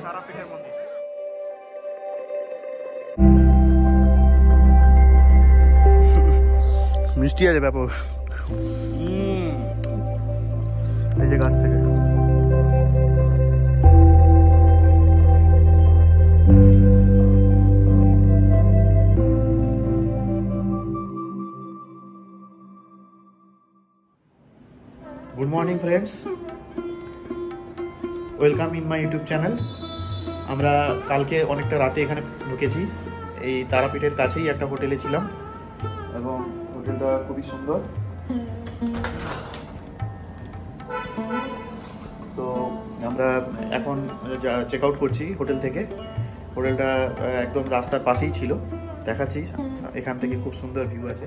তারাপীঠের মন্দির। মিষ্টি আছে ব্যাপক। এই যে গাছ থেকে good morning friends, welcome in my YouTube channel. আমরা কালকে অনেকটা রাতে এখানে ঢুকেছি। এই তারাপীঠের কাছেই একটা হোটেলে ছিলাম এবং হোটেলটা খুবই সুন্দর। তো আমরা এখন চেক আউট করছি হোটেল থেকে। হোটেলটা একদম রাস্তার পাশেই ছিল, দেখাচ্ছি। এখান থেকে খুব সুন্দর ভিউ আছে।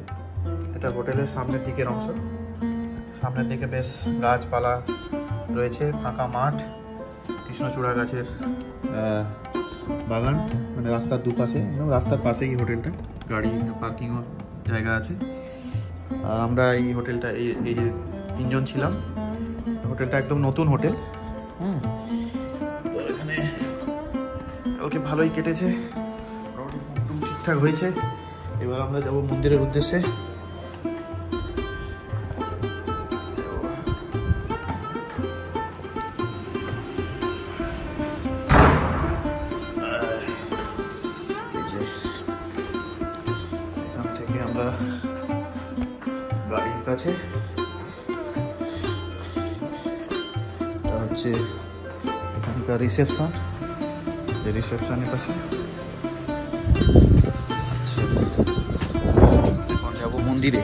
এটা হোটেলের সামনের দিকের অংশ। সামনের দিকে বেশ গাছপালা রয়েছে, ফাঁকা মাঠ, কৃষ্ণচূড়া গাছের বাগান, মানে রাস্তার দুপাশে, একদম রাস্তার পাশেই হোটেলটা। গাড়ি পার্কিংও জায়গা আছে। আর আমরা এই হোটেলটা এই যে 3 জন ছিলাম। হোটেলটা একদম নতুন হোটেল। তো এখানে কালকে ভালোই কেটেছে, ঠিকঠাক হয়েছে। এবার আমরা যাবো মন্দিরের উদ্দেশ্যে। এখান থেকে আমরা গাড়ির কাছে, এটা হচ্ছে এখানকার রিসেপশন, এই রিসেপশনের পাশে। আচ্ছা, এখন যাবো মন্দিরে।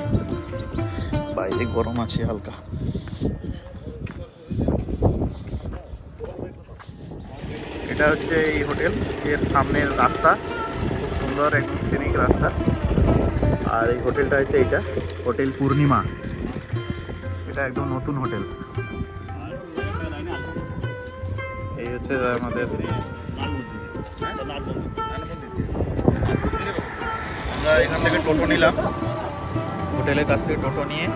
বাইরে গরম আছে হালকা। এটা হচ্ছে এই হোটেল এর সামনের রাস্তা, খুব সুন্দর একদম সিনিক রাস্তা। আর এই হোটেলটা হচ্ছে এইটা হোটেল পূর্ণিমা। এটা একদম নতুন হোটেল। এই হচ্ছে আমাদের, আমরা এখান থেকে টোটো নিলাম, হোটেলের কাছ থেকে টোটো নিয়ে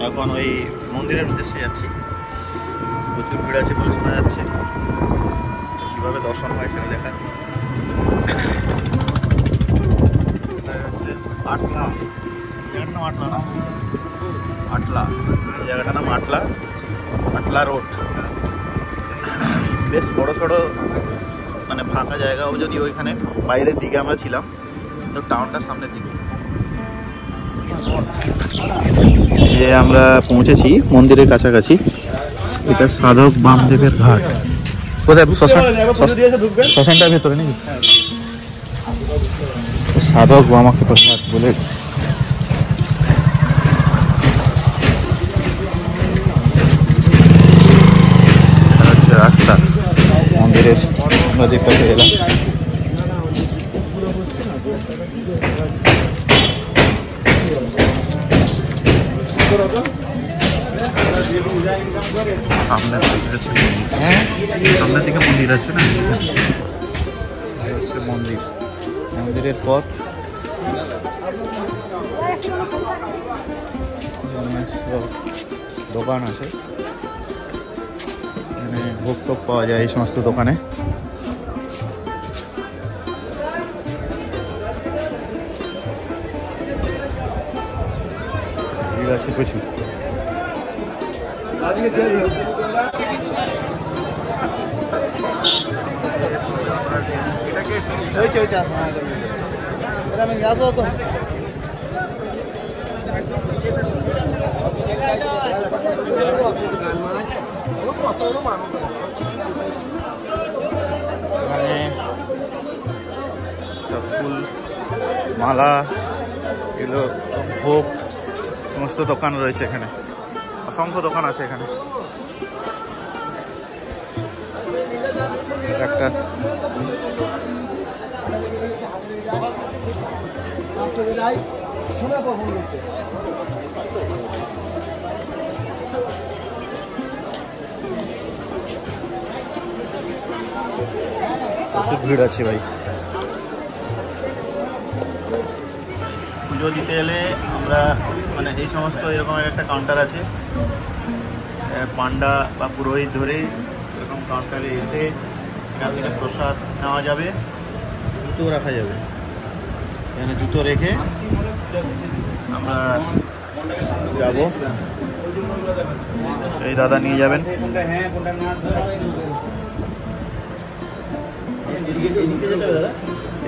এখন ওই মন্দিরের উদ্দেশ্যে যাচ্ছি। প্রচুর ভিড় আছে বলে শোনা যাচ্ছে। কীভাবে দর্শন হয় সেটা দেখার। আটলা, জায়গাটার নাম আটলা না? আটলা, এই জায়গাটার নাম আটলা, আটলা রোড। বেশ বড় সড়ো, মানে ফাঁকা জায়গাও, যদি ওইখানে বাইরের দিকে আমরা ছিলাম, তো টাউনটা সামনের দিকে। যে আমরা পৌঁছেছি মন্দিরের কাছাকাছি। এটা সাধক বামদেবের ঘাট। কোথায়? শ্মশানটার ভেতরে নাকি? সাধক বামাকে ঘাট বলে। রাস্তা মন্দিরের নদীর কাছে এলাম। সামনের দিকে মন্দির আছে না, হচ্ছে মন্দির, মন্দিরের পথ। দোকান আছে এখানে, ভোগ টোগ পাওয়া যায় এই সমস্ত দোকানে। ভিড় আছে প্রচুর। এখানে ফুল মালা, এগুলো ভোগ, সমস্ত দোকান রয়েছে এখানে। অসংখ্য দোকান আছে এখানে। একটা প্রচুর ভিড় আছে ভাই। পুজো দিতে এলে আমরা মানে এই সমস্ত এরকম একটা কাউন্টার আছে, পান্ডা বা পুরোহিত ধরে এরকম কাউন্টারে এসে এখান থেকে প্রসাদ নেওয়া যাবে, জুতো রাখা যাবে। এখানে জুতো রেখে আমরা যাব। এই দাদা নিয়ে যাবেন।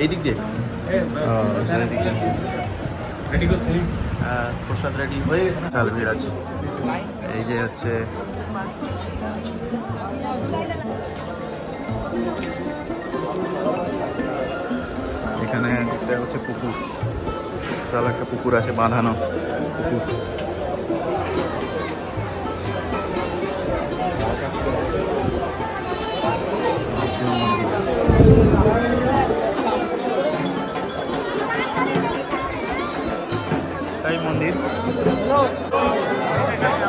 এই দিক দিয়ে প্রসাদ রেডি হয়ে চাল ভিড় আছে। এই যে হচ্ছে এখানে হচ্ছে পুকুর, বিশাল একটা পুকুর আছে, বাঁধানো পুকুর। তাই মন্দির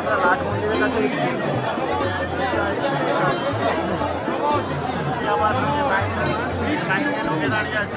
আমরা লাট মন্দিরের কাছে এসেছি। আমার দাঁড়িয়ে আছে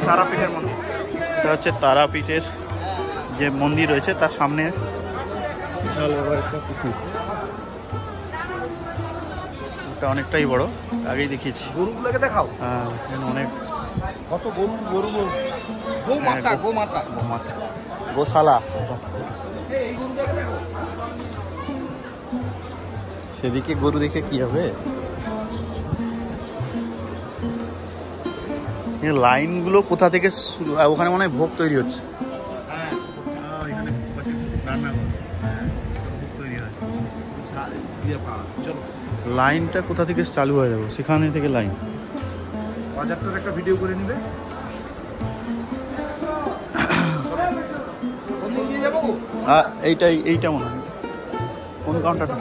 তারাপীঠের মন্দির। এটা হচ্ছে তারাপীঠের যে মন্দির রয়েছে তার সামনে বিশাল বড় একটা পুকুর। এটা অনেকটাই বড়, আগেই দেখিয়েছি। গরুগুলোকে দেখাও। হ্যাঁ, অনেক কত গরু গরু গোমাতা গোমাতা গোমাতা গোশালা। সেদিকে গরু দেখে কি হবে? লাইনগুলো কোথা থেকে শুরু? ওখানে মনে হয় ভোগ তৈরি হচ্ছে। লাইনটা কোথা থেকে চালু হয়ে যাবে? সেখানে থেকে লাইন। বাজারটার একটা ভিডিও করে নিবে। এইটা মনে হয় কোন কাউন্টারটা?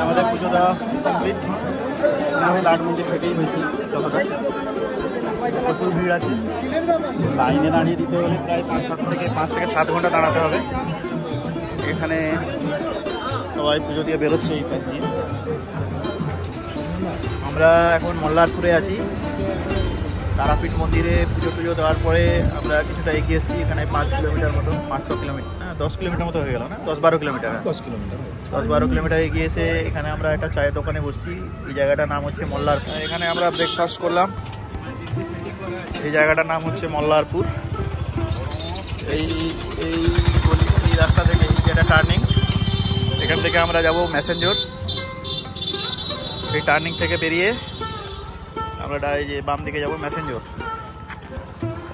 আমাদের পুজো দেওয়া কমপ্লিট। আমি লাট মন্দির থেকেই হয়েছি। প্রচুর ভিড় আছে, লাইনে দাঁড়িয়ে দিতে হলে প্রায় 5 থেকে 7 ঘন্টা দাঁড়াতে হবে। এখানে সবাই পুজো দিয়ে বেরোচ্ছে এই পাশ দিয়ে। আমরা এখন মল্লারপুরে আছি। তারাপীঠ মন্দিরে পুজো দেওয়ার পরে আমরা কিছুটা এগিয়ে এসেছি। এখানে 5 কিলোমিটার মতো, 500 কিলোমিটার না 10 কিলোমিটার মতো হয়ে গেল না, 10-12 কিলোমিটার। 10-12 কিলোমিটার এগিয়ে এসে এখানে আমরা একটা চায়ের দোকানে বসছি। এই জায়গাটার নাম হচ্ছে মল্লারপুর। এখানে আমরা ব্রেকফাস্ট করলাম। এই জায়গাটার নাম হচ্ছে মল্লারপুর। এই রাস্তা থেকে যেটা টার্নিং, এখান থেকে আমরা যাব ম্যাসেঞ্জর। এই টার্নিং থেকে বেরিয়ে আমরা এই যে বাম দিকে যাব ম্যাসেঞ্জর।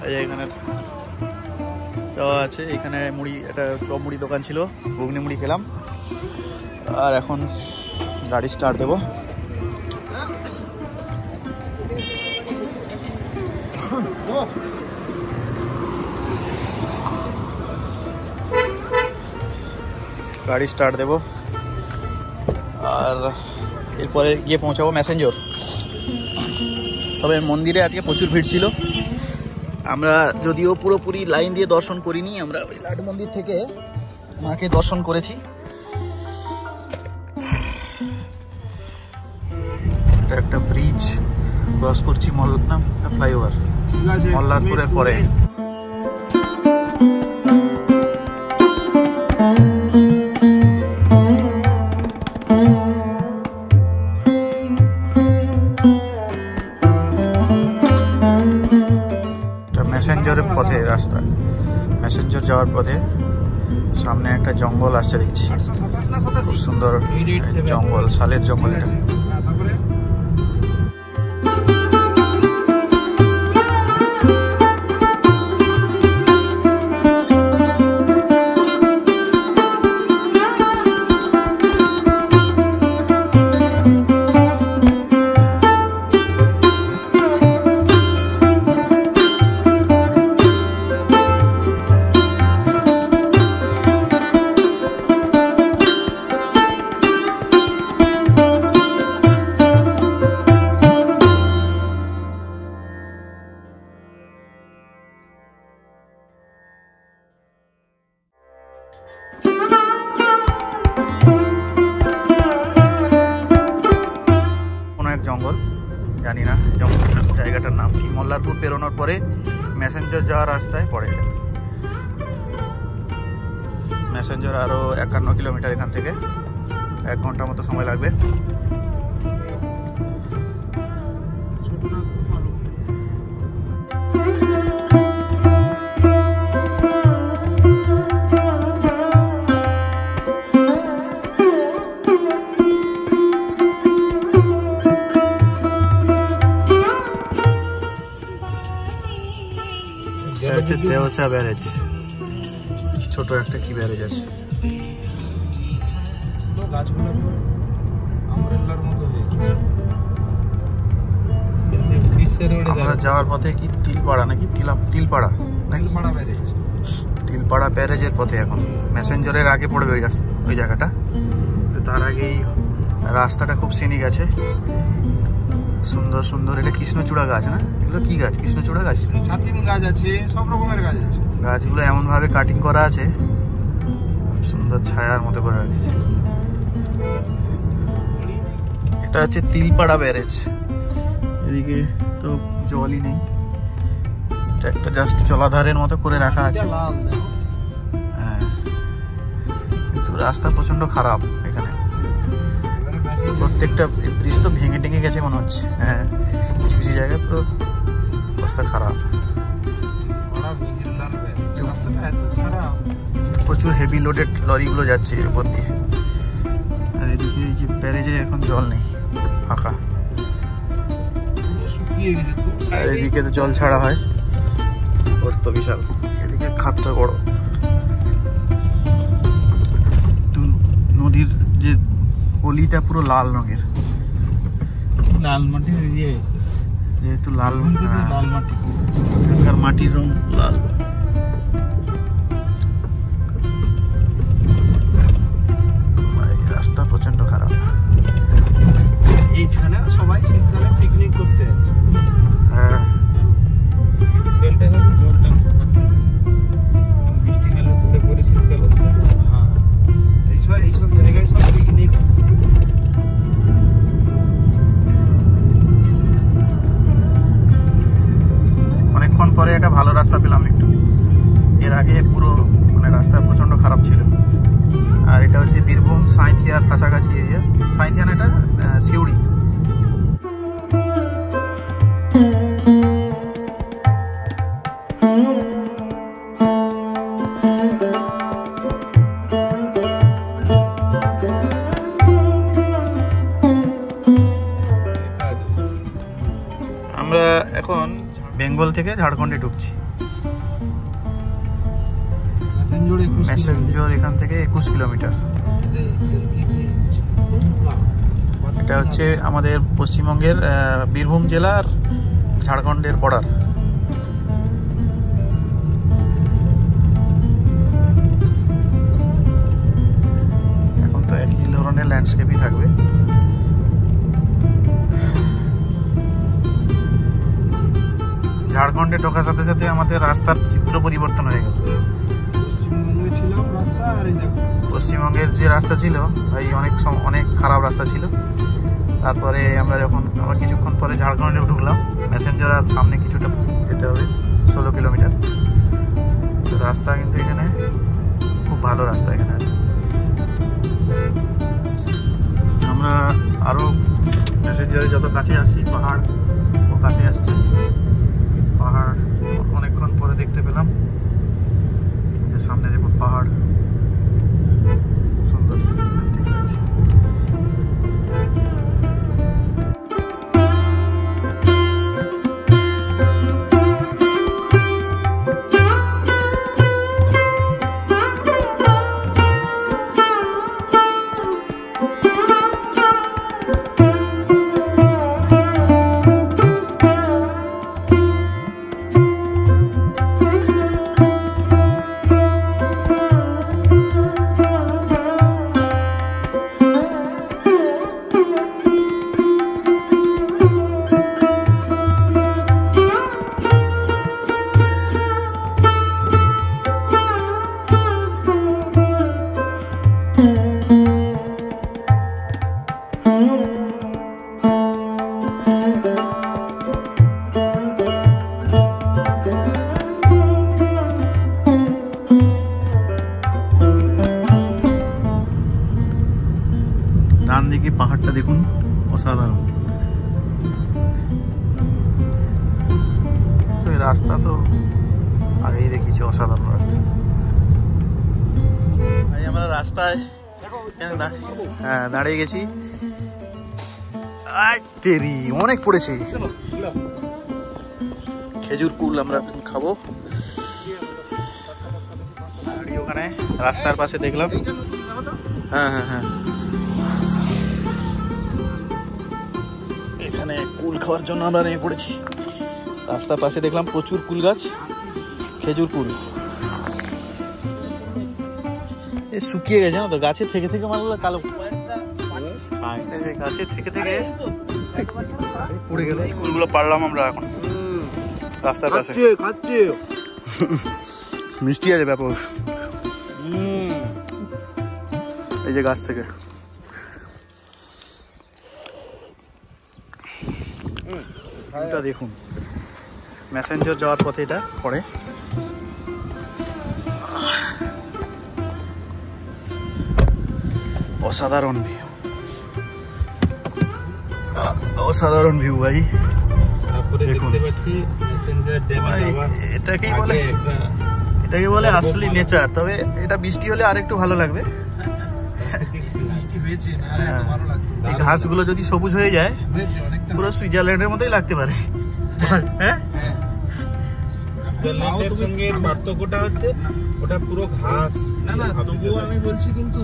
এই যে এখানে দেওয়া আছে। এখানে মুড়ি, একটা চপ মুড়ি দোকান ছিল, ঘুগনি মুড়ি খেলাম। আর এখন গাড়ি স্টার্ট দেবো। গাড়ি স্টার্ট দেবো আর এরপরে গিয়ে পৌঁছাবো ম্যাসেঞ্জর। তবে মন্দিরে আজকে প্রচুর ভিড় ছিল। আমরা যদিও পুরোপুরি লাইন দিয়ে দর্শন করিনি, আমরা ওই লাট মন্দির থেকে মাকে দর্শন করেছি। এটা একটা ব্রিজ ক্রস করছি, ফ্লাইওভার মল্লারপুরের পরে। ম্যাসেঞ্জরের পথে রাস্তা, ম্যাসেঞ্জর যাওয়ার পথে সামনে একটা জঙ্গল আসছে দেখছি, খুব সুন্দর জঙ্গল, শালের জঙ্গল এটা। জায়গাটার নাম কি, মল্লারপুর পেরোনোর পরে ম্যাসেঞ্জার যাওয়ার রাস্তায় পড়ে এটা। ম্যাসেঞ্জার আরও 51 কিলোমিটার এখান থেকে, 1 ঘন্টার মতো সময় লাগবে। দেওচা ব্যারেজ, ছোট একটা কি ব্যারেজ আছে। গাছগুলো আমব্রেলার মতো হয়ে গেছে। আমরা যাওয়ার পথে কি তিলপাড়া নাকি তিলপাড়া নাকি তিলপাড়া ব্যারেজ, তিলপাড়া ব্যারেজের পথে এখন। ম্যাসেঞ্জারের আগে পড়বে ওই জায়গাটা। তো তার আগেই রাস্তাটা খুব সিনিক আছে, সুন্দর সুন্দর। এটা কৃষ্ণচূড়া গাছ না? এগুলো কি গাছ? কৃষ্ণচূড়া গাছ, ছাতিম গাছ আছে, সব রকমের গাছ আছে। গাছগুলো এমন ভাবে কাটিং করা আছে, সুন্দর ছায়ার মতো করে রেখেছে। এটা হচ্ছে তিলপাড়া ব্যারেজ। এদিকে তো জলই নেই, এটা একটা জাস্ট জলাধারের মতো করে রাখা আছে। হ্যাঁ, কিন্তু রাস্তা প্রচন্ড খারাপ এখানে। প্রত্যেকটা ব্রিজ তো ভেঙে টেঙে গেছে মনে হচ্ছে। হ্যাঁ, কিছু কিছু জায়গায় পুরো অবস্থা খারাপ। প্রচুর হেভি লোডেড লরিগুলো যাচ্ছে এর উপর দিয়ে। আর এদিকে এই যে ব্যারেজে এখন জল নেই, ফাঁকা। আর এদিকে তো জল ছাড়া হয়, ওর তো বিশাল। এদিকে খাতটা বড়। নদীর যে গলিটা পুরো লাল রঙের, লাল মাটির এরিয়া আছে যেহেতু লাল লাল মাটি, এখানকার মাটির রং লাল। রাস্তা প্রচন্ড খারাপ। এইখানে সবাই শীতকালে পিকনিক করতে আসে। হ্যাঁ, শীতকালটা হলো জলটা বৃষ্টি নালে পরে পরে শীতকাল আছে। হ্যাঁ, এইসব জায়গায় সব পিকনিক। অনেকক্ষণ পরে একটা ভালো রাস্তা পেলাম একটু। এর আগে পুরো মানে রাস্তা প্রচন্ড খারাপ ছিল। আর এটা হচ্ছে বীরভূম সাঁইথিয়ার কাছাকাছি এরিয়া। সাঁইথিয়া না, এটা সিউড়ি। আমরা এখন বেঙ্গল থেকে ঝাড়খণ্ডে ঢুকছি। ম্যাসেঞ্জর এখান থেকে 21 কিলোমিটার। এটা হচ্ছে আমাদের পশ্চিমবঙ্গের বীরভূম জেলার ঝাড়খণ্ডের বর্ডার। এখন তো একই ধরনের ল্যান্ডস্কেপই থাকবে। ঝাড়খণ্ডে ঢোকার সাথে সাথে আমাদের রাস্তার চিত্র পরিবর্তন হয়ে গেল। পশ্চিমবঙ্গের যে রাস্তা ছিল ভাই অনেক খারাপ রাস্তা ছিল। তারপরে আমরা কিছুক্ষণ পরে ঝাড়খণ্ডে ঢুকলাম। ম্যাসেঞ্জার আর সামনে কিছুটা যেতে হবে, 16 কিলোমিটার। তো রাস্তা কিন্তু এখানে খুব ভালো রাস্তা এখানে আছে। আমরা আরও ম্যাসেঞ্জারে যত কাছে আসছি, পাহাড় ও কাছে আসছে। পাহাড় অনেকক্ষণ পরে দেখতে পেলাম। সামনে দেখুন পাহাড়, সুন্দর। ঠিক আছে। দেখুন, অসাধারণ। তো এই রাস্তা তো আগেই দেখিয়েছি, অসাধারণ রাস্তা। আমরা রাস্তায় দাঁড়িয়ে গেছি। অনেক পড়েছে খেজুর কুল, আমরা খাবো। ওখানে রাস্তার পাশে দেখলাম, হ্যাঁ হ্যাঁ হ্যাঁ, এখানে কুল খাওয়ার জন্য আমরা নেমে পড়েছি। রাস্তার পাশে দেখলাম প্রচুর কুল গাছ, খেজুর কুল। এ শুকিয়ে গেছে না তো, গাছে থেকে থেকে মারগুলো কালো, গাছে থেকে থেকে পড়ে গেল। এই কুলগুলো পারলাম আমরা এখন রাস্তার পাশে। মিষ্টি আছে ব্যাপক, এই যে গাছ থেকে। এটা দেখুন, মেসেঞ্জার যাওয়ার পথে এটা পড়ে। অসাধারণ ভিউ, অসাধারণ ভিউ ভাই। এটাকেই বলে, এটাকে বলে আসলে নেচার। তবে এটা বৃষ্টি হলে আরেকটু ভালো লাগবে। এই ঘাসগুলো যদি সবুজ হয়ে যায়, পুরো সুইজারল্যান্ডের মতোই লাগতে পারে। হ্যাঁ, সুইজারল্যান্ডের সঙ্গে পার্থক্যটা হচ্ছে ওটা পুরো ঘাস। না না, তবুও আমি বলছি কিন্তু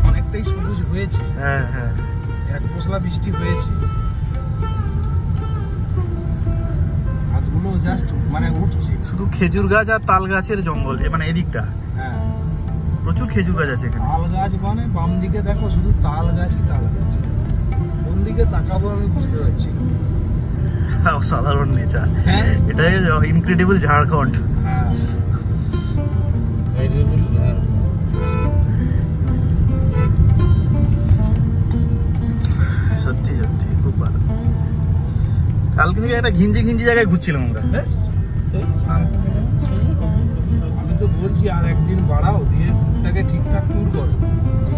অনেকটাই সবুজ হয়েছে। হ্যাঁ হ্যাঁ, এক পশলা বৃষ্টি হয়েছে, ঘাসগুলো জাস্ট মানে উঠছে। শুধু খেজুর গাছ আর তাল গাছের জঙ্গল, মানে এদিকটা হ্যাঁ, প্রচুর খেজুর গাছ আছে এখানে। তাল গাছ মানে বাম দিকে দেখো শুধু তাল গাছই তাল গাছ, কোন দিকে তাকাবো আমি বুঝতে পারছি না। অসাধারণ নেচার, হ্যাঁ, এটাই ইনক্রেডিবল ঝাড়খণ্ড। হ্যাঁ, সত্যি সত্যি খুব ভালো। কালকে থেকে একটা ঘিঞ্জি ঘিঞ্জি জায়গায় ঘুরছিলাম আমরা। আমি তো বলছি আর একদিন বাড়াও, দিয়ে ওটাকে ঠিকঠাক ট্যুর করো,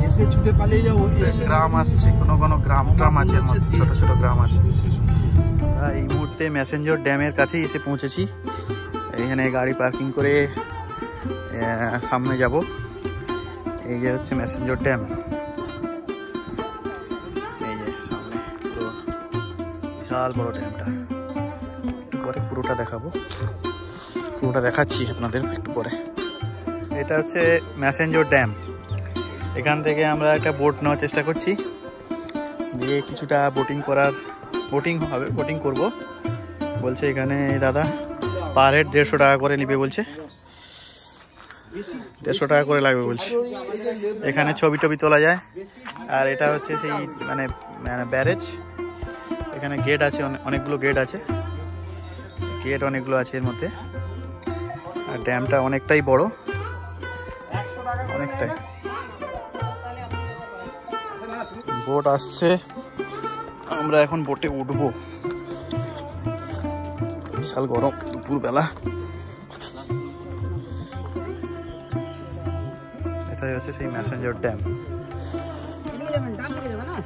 এসে ছুটে পালিয়ে যাবো। গ্রাম আসছে, কোনো কোনো গ্রাম ট্রাম আছে, ছোট ছোট গ্রাম আছে। এই মুহূর্তে মেসেঞ্জার ড্যামের কাছেই এসে পৌঁছেছি। এখানে গাড়ি পার্কিং করে সামনে যাব। এই যে হচ্ছে মেসেঞ্জার ড্যাম, এই যে সামনে তো বিশাল বড় ড্যামটা। একটু পরে পুরোটা দেখাবো, পুরোটা দেখাচ্ছি আপনাদের একটু পরে। এটা হচ্ছে মেসেঞ্জার ড্যাম। এখান থেকে আমরা একটা বোট নেওয়ার চেষ্টা করছি, দিয়ে কিছুটা বোটিং হবে, বোটিং করব বলছে এখানে দাদা। পার হেড 150 টাকা করে নিবে বলছে, 150 টাকা করে লাগবে বলছে। এখানে ছবি টবি তোলা যায়। আর এটা হচ্ছে সেই মানে ব্যারেজ। এখানে গেট আছে, অনেকগুলো গেট আছে, গেট অনেকগুলো আছে এর মধ্যে। আর ড্যামটা অনেকটাই বড়, অনেকটাই। বোট আসছে, আমরা এখন বোটে উঠবো। বিশাল গরম দুপুর বেলা। এটাই হচ্ছে সেই মেসেঞ্জার ড্যাম।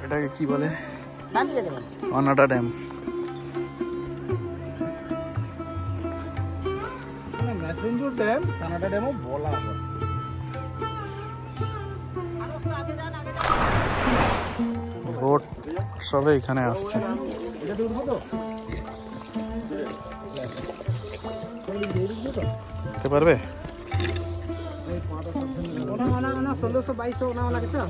এটাকে কি বলে? অনাটা ড্যাম। মেসেঞ্জার ড্যাম, কানাডা ড্যামও বলা হয়। বোট সবে এখানে আসছে। যেতে পারবে? 1600-2200 ওনা ওনা कितना?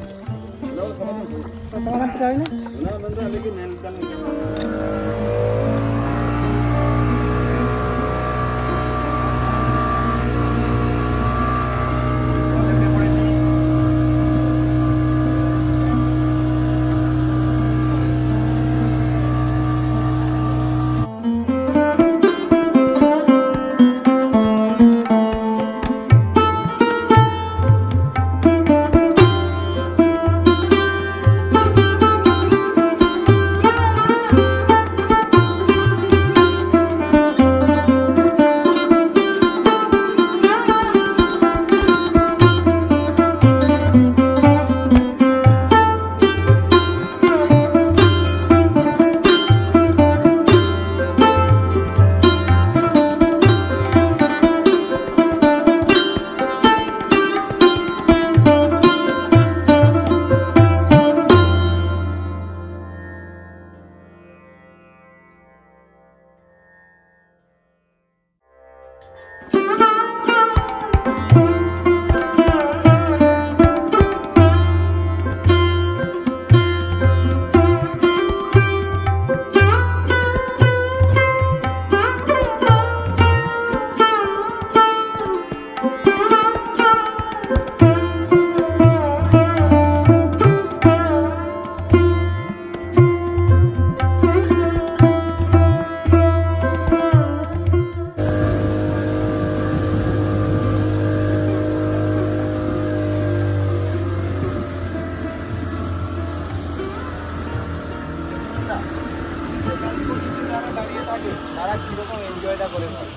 থাকে তারা কিরকম এনজয়টা করে থাকে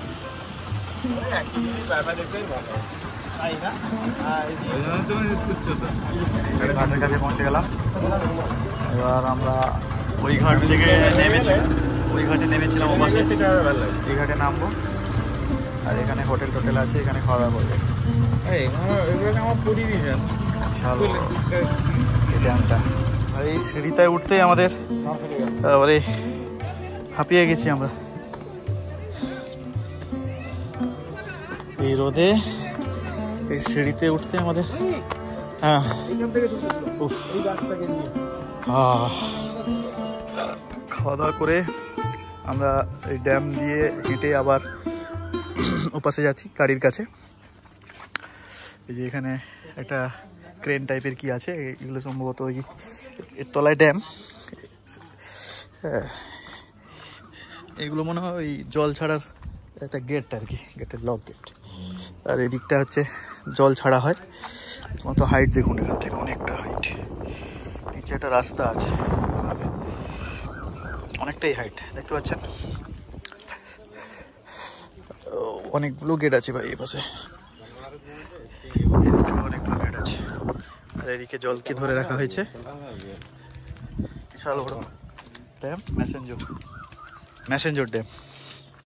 অ্যাকচুয়ালি ব্যাপার দেখতেই ভালো তাই না? ঘাটের কাছে পৌঁছে গেলাম। এবার আমরা ওই ঘাট থেকে নেমেছিলাম ওপাশে, এই ঘাটে নামবো। আর এখানে হোটেল টোটেল আছে, এখানে খাওয়া দাওয়া করবে। আর এই সিঁড়িটায় উঠতেই আমাদের তারপরে হাঁপিয়ে গেছি আমরা এই রোদে। এই সিঁড়িতে উঠতে আমাদের হ্যাঁ খাওয়া দাওয়া করে আমরা এই ড্যাম দিয়ে হেঁটে আবার ওপাশে যাচ্ছি গাড়ির কাছে। এই যে এখানে একটা ক্রেন টাইপের কি আছে, এগুলো সম্ভবত ওই এর তলায় ড্যাম। এগুলো মনে হয় ওই জল ছাড়ার একটা গেট আর কি, গেটের লক গেট। আর এদিকটা হচ্ছে জল ছাড়া হয়। মতো হাইট দেখুন, এখান থেকে অনেকটা হাইট। নিচে একটা রাস্তা আছে, অনেকটাই হাইট দেখতে পাচ্ছেন। অনেকগুলো গেট আছে ভাই এই পাশে, এদিকে অনেকগুলো গেট আছে। আর এদিকে জলকে ধরে রাখা হয়েছে। বিশাল বড় ড্যাম, ম্যাসেঞ্জোর ড্যাম।